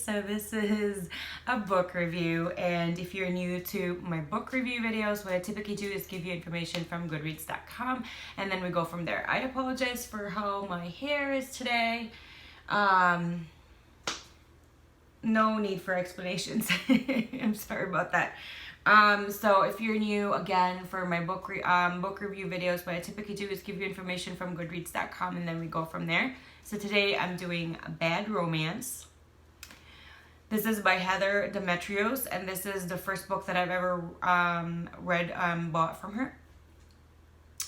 so this is a book review, and if you're new to my book review videos, what I typically do is give you information from goodreads.com and then we go from there. I apologize for how my hair is today. No need for explanations. I'm sorry about that. So if you're new, again, for my book review videos, what I typically do is give you information from goodreads.com and then we go from there. So today I'm doing Bad Romance. This is by Heather Demetrios, and this is the first book that I've ever bought from her.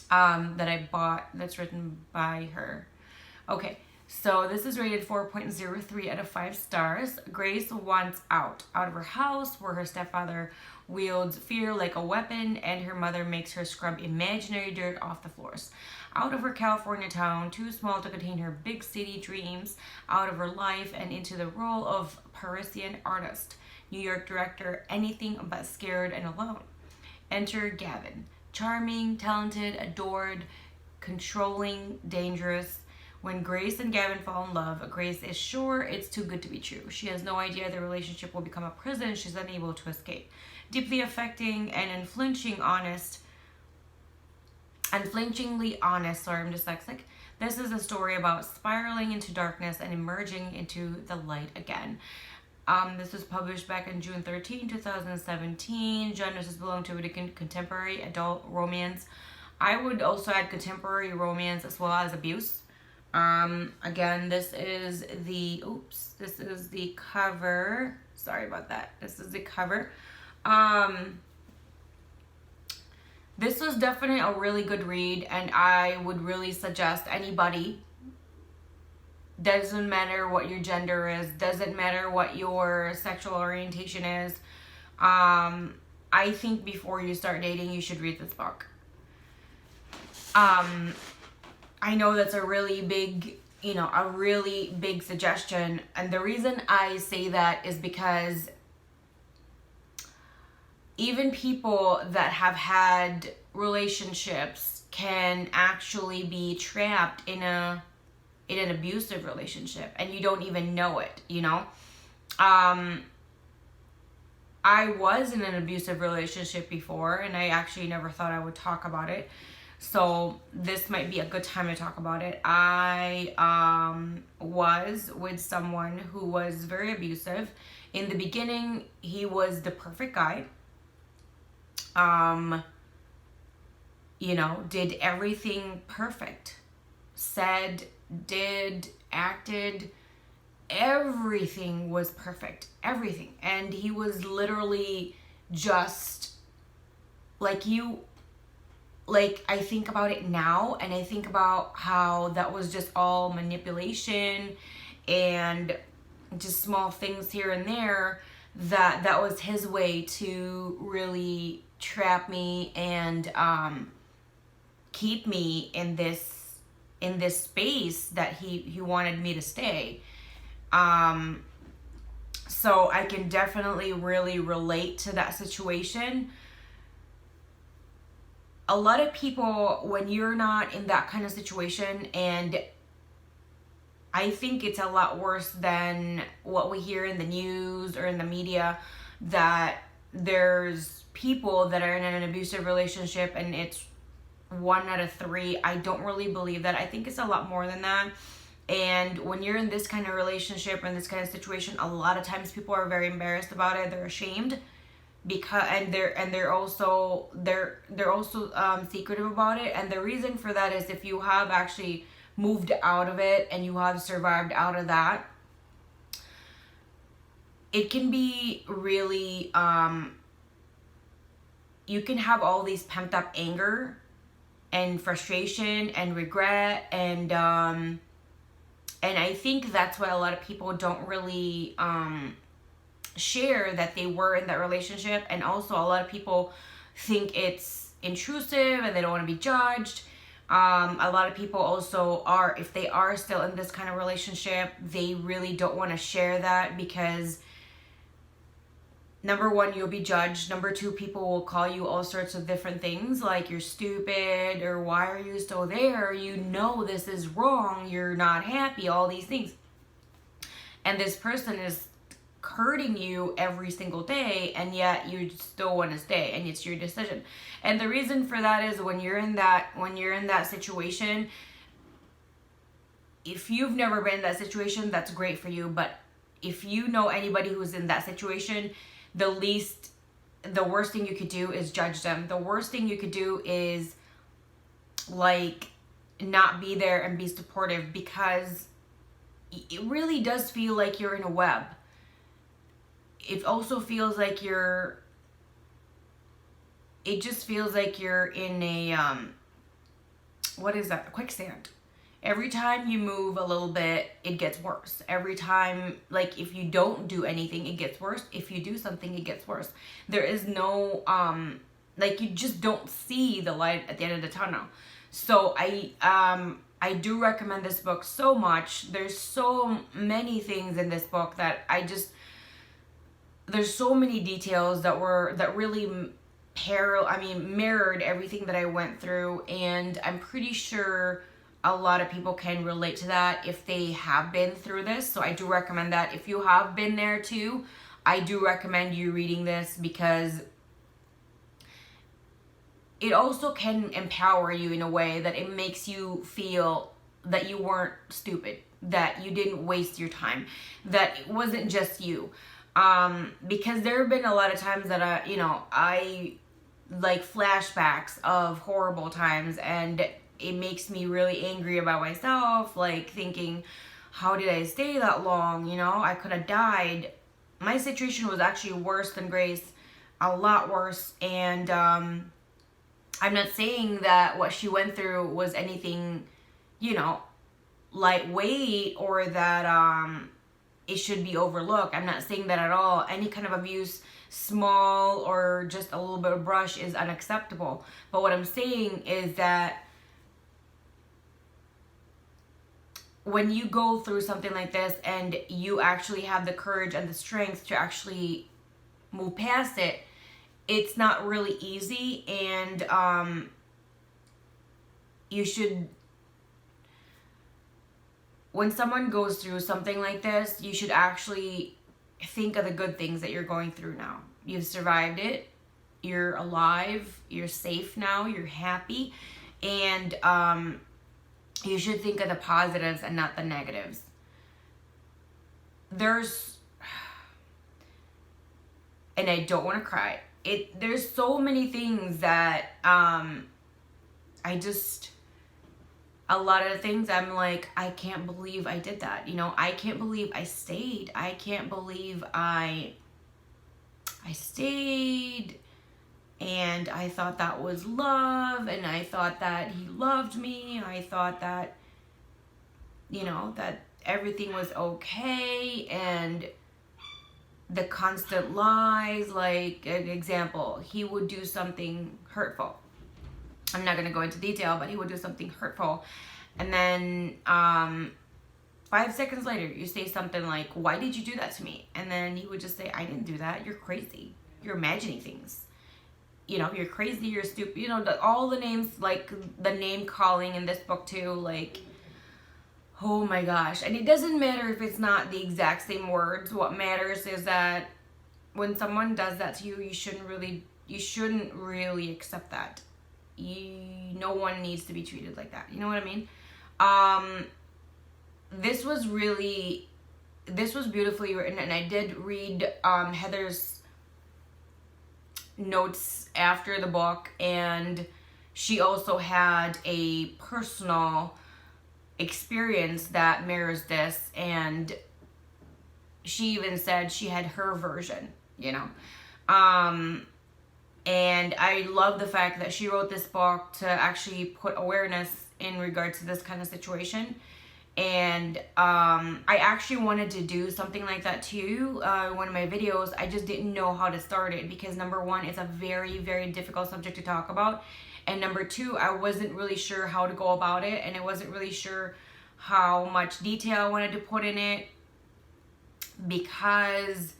That I bought, that's written by her. Okay, so this is rated 4.03 out of 5 stars. Grace wants out of her house where her stepfather wields fear like a weapon and her mother makes her scrub imaginary dirt off the floors. Out of her California town, too small to contain her big city dreams, out of her life and into the role of Parisian artist, New York director, anything but scared and alone. Enter Gavin, charming, talented, adored, controlling, dangerous. When Grace and Gavin fall in love, Grace is sure it's too good to be true. She has no idea the relationship will become a prison she's unable to escape. Deeply affecting and unflinchingly honest, sorry, I'm dyslexic. This is a story about spiraling into darkness and emerging into the light again. This was published back on June 13, 2017. Genres belong to contemporary adult romance. I would also add contemporary romance as well as abuse. Again, this is the cover. Sorry about that. This is the cover. This was definitely a really good read, and I would really suggest anybody, doesn't matter what your gender is, doesn't matter what your sexual orientation is, I think before you start dating, you should read this book. I know that's a really big suggestion, and the reason I say that is because even people that have had relationships can actually be trapped in an abusive relationship and you don't even know it, you know. I was in an abusive relationship before, and I actually never thought I would talk about it. So this might be a good time to talk about it. I was with someone who was very abusive. In the beginning, he was the perfect guy. Did everything perfect. Said, did, acted, everything was perfect. Everything. And he was literally just like you. Like, I think about it now, and I think about how that was just all manipulation and just small things here and there, that was his way to really trap me and keep me in this space that he wanted me to stay. So I can definitely really relate to that situation. A lot of people, when you're not in that kind of situation, and I think it's a lot worse than what we hear in the news or in the media, that there's people that are in an abusive relationship and it's 1 out of 3. I don't really believe that. I think it's a lot more than that. And when you're in this kind of relationship and this kind of situation, a lot of times people are very embarrassed about it. They're ashamed. They're also secretive about it, and the reason for that is if you have actually moved out of it and you have survived out of that, it can be really you can have all these pent up anger and frustration and regret, and I think that's why a lot of people don't really share that they were in that relationship. And also a lot of people think it's intrusive and they don't want to be judged. A lot of people also are, if they are still in this kind of relationship, they really don't want to share that because number 1, you'll be judged. Number 2, people will call you all sorts of different things like you're stupid or why are you still there? You know this is wrong. You're not happy. All these things. And this person is hurting you every single day, and yet you still want to stay, and it's your decision. And the reason for that is when you're in that situation, if you've never been in that situation, that's great for you. But if you know anybody who's in that situation, the worst thing you could do is judge them. The worst thing you could do is like not be there and be supportive, because it really does feel like you're in a web. It also feels like it just feels like you're in a, what is that? Quicksand. Every time you move a little bit, it gets worse. Every time, like if you don't do anything, it gets worse. If you do something, it gets worse. There is no, like you just don't see the light at the end of the tunnel. So I do recommend this book so much. There's so many things in this book that there's so many details that really mirrored everything that I went through, and I'm pretty sure a lot of people can relate to that if they have been through this. So I do recommend that. If you have been there too, I do recommend you reading this, because it also can empower you in a way that it makes you feel that you weren't stupid, that you didn't waste your time, that it wasn't just you. Because there have been a lot of times that I like flashbacks of horrible times, and it makes me really angry about myself, like thinking, how did I stay that long? I could have died. My situation was actually worse than Grace, a lot worse. And I'm not saying that what she went through was anything, lightweight, or that it should be overlooked. I'm not saying that at all. Any kind of abuse, small or just a little bit of brush, is unacceptable. But what I'm saying is that when you go through something like this and you actually have the courage and the strength to actually move past it, it's not really easy. And you should, when someone goes through something like this, you should actually think of the good things that you're going through now. You've survived it. You're alive. You're safe now. You're happy. And you should think of the positives and not the negatives. And I don't want to cry. There's so many things that a lot of the things I'm like, I can't believe I did that. I can't believe I stayed. I can't believe I stayed. And I thought that was love, and I thought that he loved me. I thought that, that everything was okay. And the constant lies, like an example, he would do something hurtful. I'm not going to go into detail, but he would do something hurtful. And then 5 seconds later, you say something like, why did you do that to me? And then he would just say, I didn't do that. You're crazy. You're imagining things. You're crazy, you're stupid, all the names, like the name calling in this book too, like, oh my gosh. And it doesn't matter if it's not the exact same words. What matters is that when someone does that to you, you shouldn't really accept that. No one needs to be treated like that. You know what I mean? This was beautifully written, and I did read Heather's notes after the book, and she also had a personal experience that mirrors this, and she even said she had her version, and I love the fact that she wrote this book to actually put awareness in regards to this kind of situation. And I actually wanted to do something like that too, one of my videos. I just didn't know how to start it, because number one, it's a very, very difficult subject to talk about, and number two, I wasn't really sure how to go about it, and I wasn't really sure how much detail I wanted to put in it, because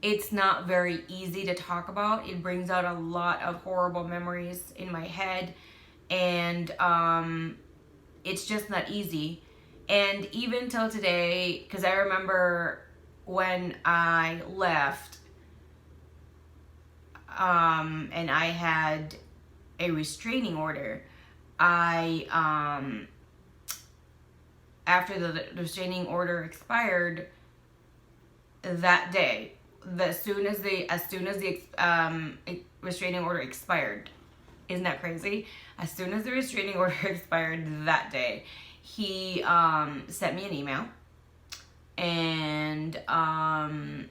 it's not very easy to talk about. It brings out a lot of horrible memories in my head, and it's just not easy. And even till today, because I remember when I left, and I had a restraining order, after the restraining order expired, that day, as soon as the restraining order expired, isn't that crazy? As soon as the restraining order expired that day, he sent me an email, and I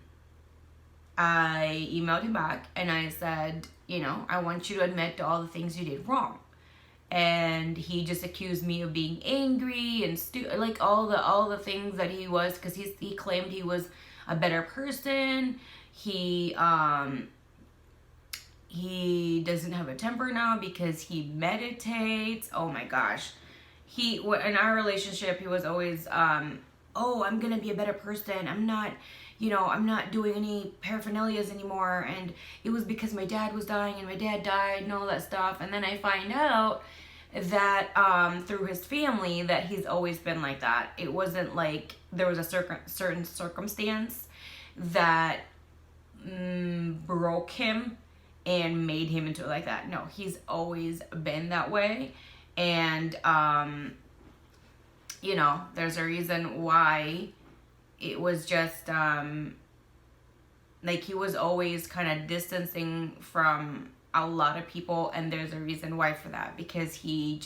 emailed him back, and I said, I want you to admit to all the things you did wrong. And he just accused me of being angry and like all the things that he was, because he claimed he was a better person. He doesn't have a temper now because he meditates. Oh my gosh. In our relationship, he was always, oh, I'm gonna be a better person. I'm not doing any paraphernalias anymore. And it was because my dad was dying and my dad died and all that stuff. And then I find out that through his family that he's always been like that. It wasn't like there was a certain circumstance that broke him and made him into like that. No, he's always been that way. And there's a reason why. It was just like he was always kind of distancing from a lot of people, and there's a reason why for that, because he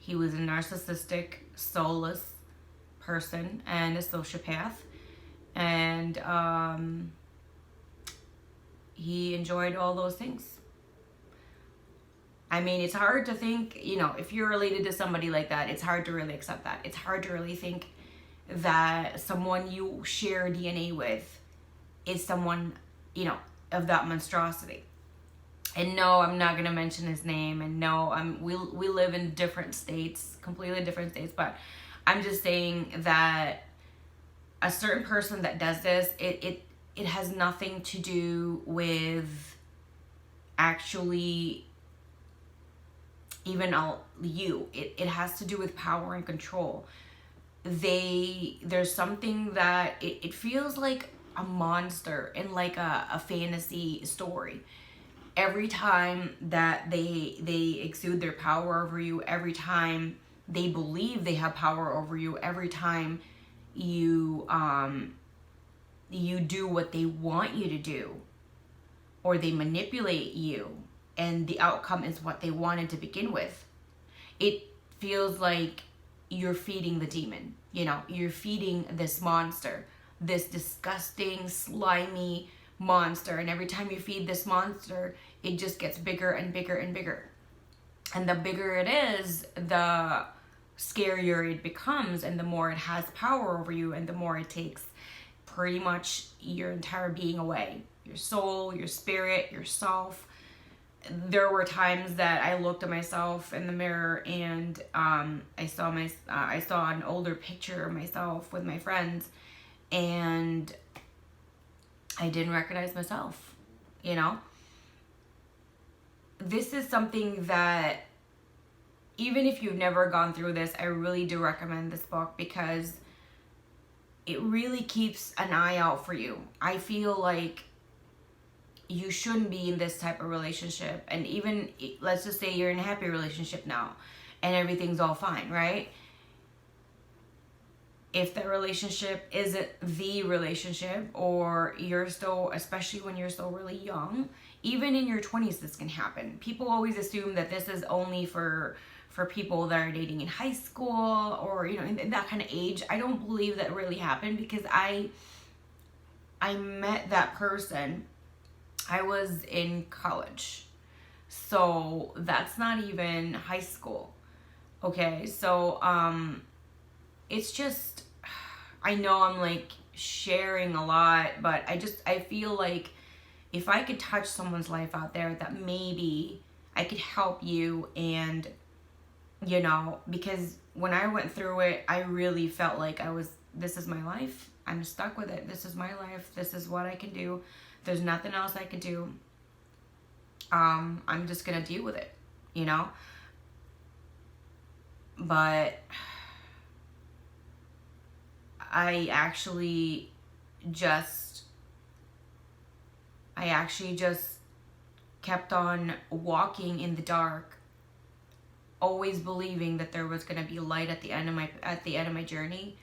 was a narcissistic, soulless person and a sociopath, and he enjoyed all those things. I mean, it's hard to think, if you're related to somebody like that, it's hard to really accept that. It's hard to really think that someone you share DNA with is someone, of that monstrosity. And no, I'm not going to mention his name. And no, we live in different states, completely different states. But I'm just saying that a certain person that does this, it has nothing to do with actually even you. It has to do with power and control. There's something that it feels like a monster in like a fantasy story. Every time that they exude their power over you, every time they believe they have power over you, every time you do what they want you to do, or they manipulate you, and the outcome is what they wanted to begin with, it feels like you're feeding the demon. You're feeding this monster, this disgusting, slimy monster. And every time you feed this monster, it just gets bigger and bigger and bigger. And the bigger it is, the scarier it becomes, and the more it has power over you, and the more it takes pretty much your entire being away. Your soul, your spirit, yourself. There were times that I looked at myself in the mirror, and I saw an older picture of myself with my friends, and I didn't recognize myself. This is something that, even if you've never gone through this, I really do recommend this book, because it really keeps an eye out for you. I feel like you shouldn't be in this type of relationship. And even, let's just say you're in a happy relationship now and everything's all fine, right? If the relationship isn't the relationship, or you're still, especially when you're still really young, even in your 20s, this can happen. People always assume that this is only for people that are dating in high school, or, in that kind of age. I don't believe that really happened, because I met that person. I was in college, so that's not even high school. Okay, so it's just, I know I'm like sharing a lot, but I feel like if I could touch someone's life out there, that maybe I could help you. And because when I went through it, I really felt like this is my life. I'm stuck with it. This is my life. This is what I can do. There's nothing else I can do. I'm just gonna deal with it, But I actually just kept on walking in the dark, always believing that there was going to be light at the end of my journey.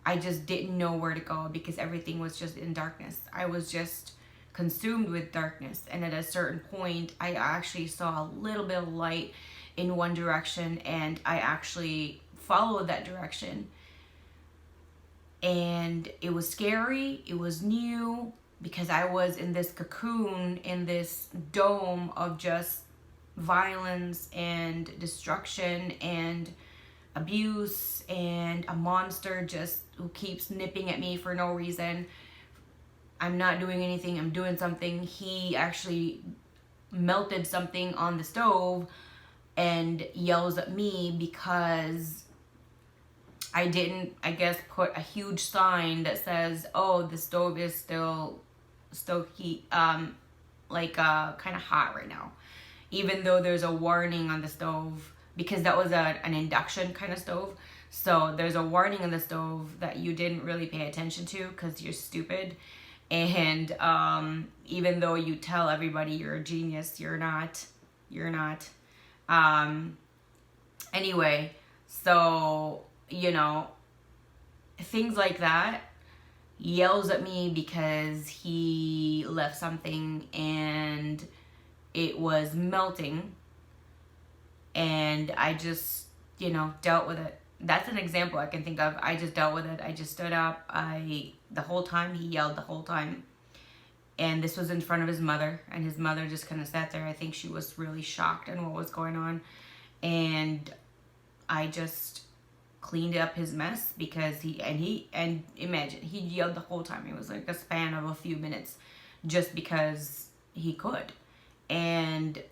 I just didn't know where to go because everything was just in darkness. I was just consumed with darkness. And at a certain point, I actually saw a little bit of light in one direction, and I actually followed that direction. And it was scary. It was new because I was in this cocoon, in this dome of just violence and destruction and abuse, and a monster just who keeps nipping at me for no reason. I'm not doing anything, I'm doing something. He actually melted something on the stove and yells at me because I didn't, I guess, put a huge sign that says, oh, the stove is still heat, kind of hot right now. Even though there's a warning on the stove, because that was an induction kind of stove. So there's a warning on the stove that you didn't really pay attention to because you're stupid. And even though you tell everybody you're a genius, you're not. Anyway, so, you know, things like that. Yells at me because he left something and it was melting, and I just, dealt with it. That's an example I can think of. I just dealt with it. I just stood up. The whole time, he yelled the whole time. And this was in front of his mother, and his mother just kind of sat there. I think she was really shocked in what was going on. And I just cleaned up his mess because and imagine, he yelled the whole time. It was like a span of a few minutes just because he could. And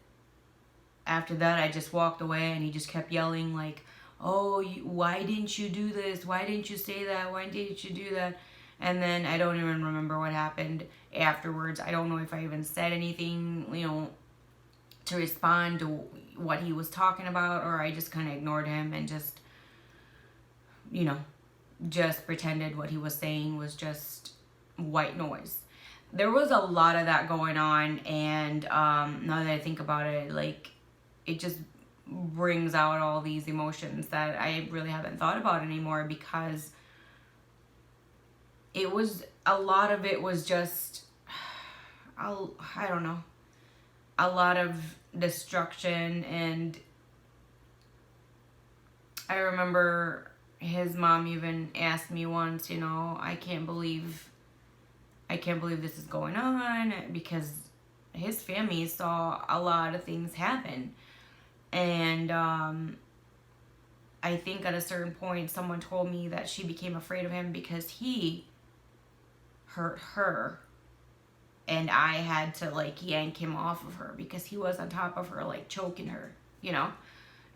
after that, I just walked away, and he just kept yelling like, oh, why didn't you do this? Why didn't you say that? Why didn't you do that? And then I don't even remember what happened afterwards. I don't know if I even said anything, to respond to what he was talking about, or I just kind of ignored him and just, just pretended what he was saying was just white noise. There was a lot of that going on, and now that I think about it, it just brings out all these emotions that I really haven't thought about anymore, because a lot of it was just, I don't know, a lot of destruction. And I remember his mom even asked me once, I can't believe this is going on, because his family saw a lot of things happen. And I think at a certain point, someone told me that she became afraid of him because he hurt her, and I had to yank him off of her because he was on top of her, choking her,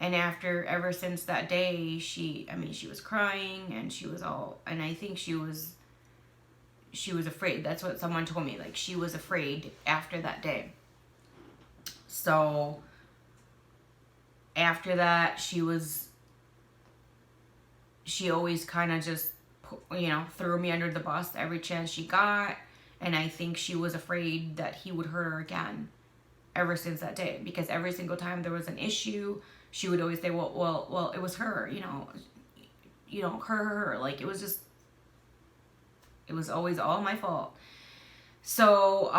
And ever since that day, she was crying, and she was and I think she was afraid. That's what someone told me. She was afraid after that day. So after that, she always kind of just, threw me under the bus every chance she got. And I think she was afraid that he would hurt her again ever since that day. Because every single time there was an issue, she would always say, well, it was her, her. It was always all my fault. So,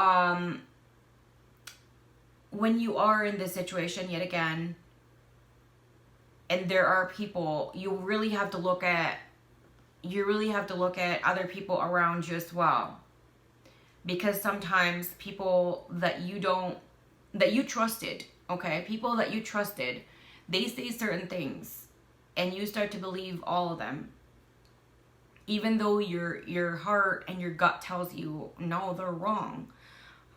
when you are in this situation yet again, and there are people, you really have to look at other people around you as well. Because sometimes people that you trusted, people that you trusted, they say certain things, and you start to believe all of them. Even though your heart and your gut tells you, no, they're wrong.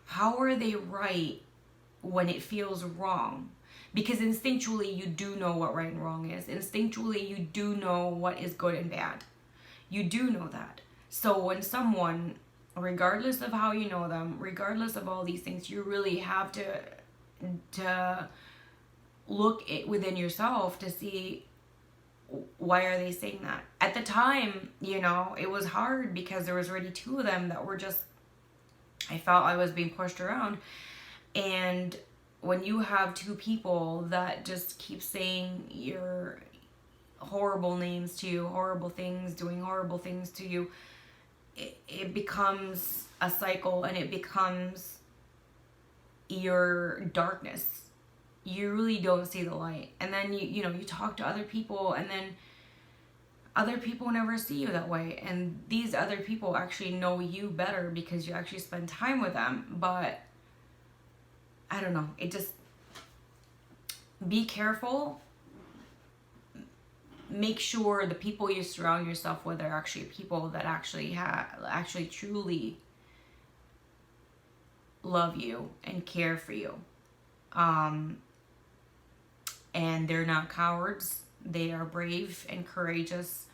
How are they right when it feels wrong? Because instinctually, you do know what right and wrong is. Instinctually, you do know what is good and bad. You do know that. So when someone, regardless of how you know them, regardless of all these things, you really have to look within yourself to see why are they saying that? At the time, you know, it was hard because there was already two of them that were just, I felt I was being pushed around. And when you have two people that just keep saying your horrible names to you, horrible things, doing horrible things to you, it becomes a cycle, and it becomes your darkness. You really don't see the light. And then you know, you talk to other people, and then other people never see you that way. And these other people actually know you better because you actually spend time with them. But I don't know, it just, be careful. Make sure the people you surround yourself with are actually people that actually truly love you and care for you. And they're not cowards. They are brave and courageous,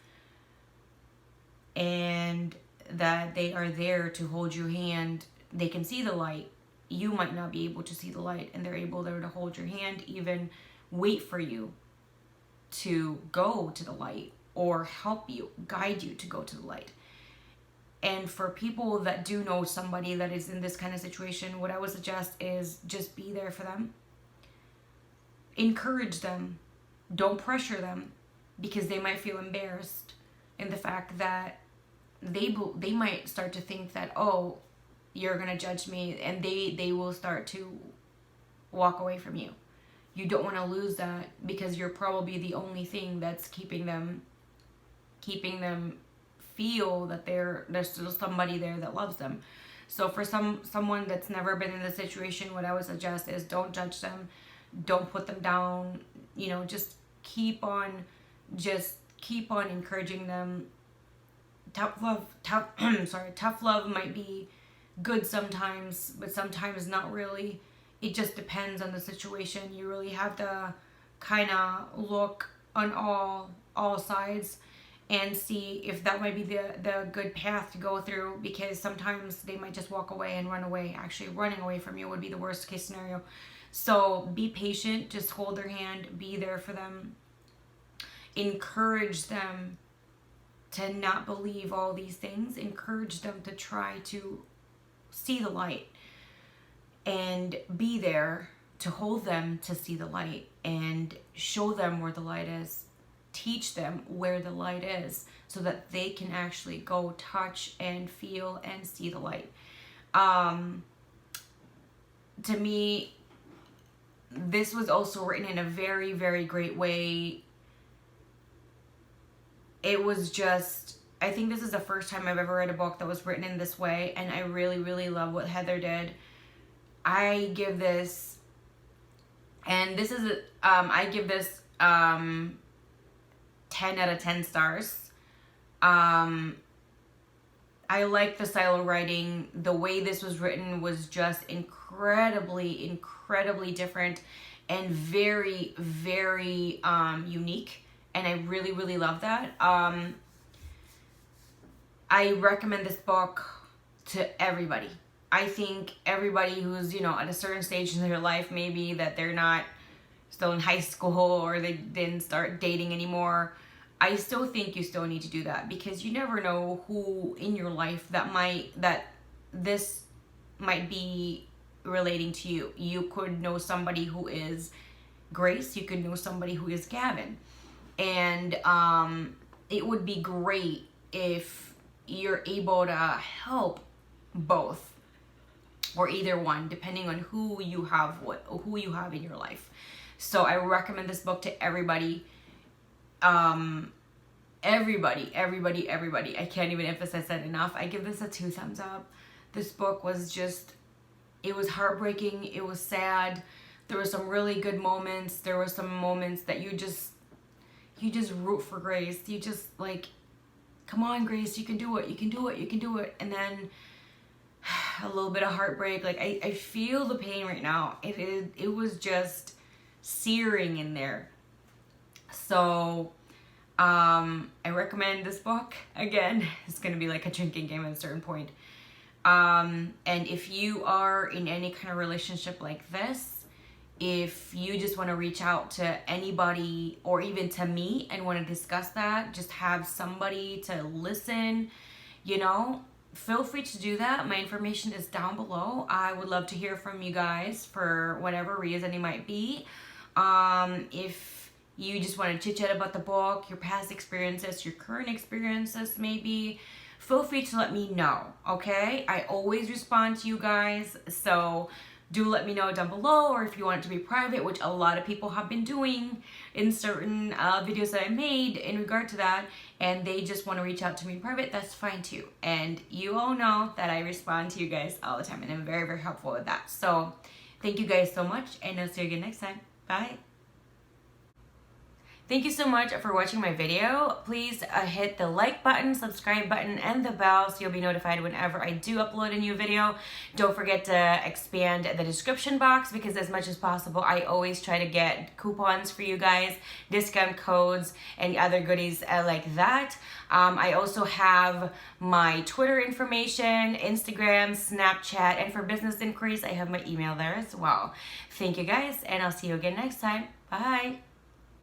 and that they are there to hold your hand. They can see the light. You might not be able to see the light, and they're able there to hold your hand, even wait for you to go to the light, or help you, guide you to go to the light. And for people that do know somebody that is in this kind of situation, what I would suggest is just be there for them. Encourage them. Don't pressure them, because they might feel embarrassed in the fact that they might start to think that, oh, you're gonna judge me, and they will start to walk away from you. You don't want to lose that, because you're probably the only thing that's keeping them feel that there's still somebody there that loves them. So for someone that's never been in this situation, what I would suggest is don't judge them, don't put them down. You know, just keep on encouraging them. Tough love might be good sometimes, but sometimes not really. It just depends on the situation. You really have to kind of look on all sides and see if that might be the good path to go through, because sometimes they might just walk away and run away. Actually, running away from you would be the worst case scenario. So be patient, just hold their hand, be there for them. Encourage them to not believe all these things. Encourage them to try to see the light, and be there to hold them to see the light, and show them where the light is. Teach them where the light is, so that they can actually go touch and feel and see the light. To me, this was also written in a very, very great way. It was just, I think this is the first time I've ever read a book that was written in this way, and I really, really love what Heather did. I give this, and this is, I give this 10 out of 10 stars. I like the style of writing. The way this was written was just incredibly, incredibly different, and very, very unique. And I really, really love that. I recommend this book to everybody. I think everybody who's, you know, at a certain stage in their life, maybe that they're not still in high school, or they didn't start dating anymore, I still think you still need to do that, because you never know who in your life that this might be relating to you. You could know somebody who is Grace, you could know somebody who is Gavin. And it would be great if you're able to help both, or either one, depending on who you have in your life. So I recommend this book to everybody. Everybody. I can't even emphasize that enough. I give this a 2 thumbs up. This book was just, it was heartbreaking. It was sad. There were some really good moments. There were some moments that you just root for Grace. You just like, come on, Grace, you can do it. You can do it. You can do it. And then a little bit of heartbreak. Like I feel the pain right now. It was just searing in there. So I recommend this book. Again, it's gonna be like a drinking game at a certain point. And if you are in any kind of relationship like this, if you just want to reach out to anybody or even to me and want to discuss that, just have somebody to listen, you know, feel free to do that. My information is down below. I would love to hear from you guys for whatever reason it might be. If you just want to chit chat about the book, your past experiences, your current experiences maybe, feel free to let me know, okay? I always respond to you guys, so do let me know down below, or if you want it to be private, which a lot of people have been doing in certain videos that I made in regard to that, and they just want to reach out to me in private, that's fine too. And you all know that I respond to you guys all the time, and I'm very, very helpful with that. So thank you guys so much, and I'll see you again next time. Bye. Thank you so much for watching my video. Please hit the like button, subscribe button, and the bell so you'll be notified whenever I do upload a new video. Don't forget to expand the description box, because as much as possible, I always try to get coupons for you guys, discount codes, and other goodies like that. I also have my Twitter information, Instagram, Snapchat, and for business inquiries, I have my email there as well. Thank you guys, and I'll see you again next time. Bye.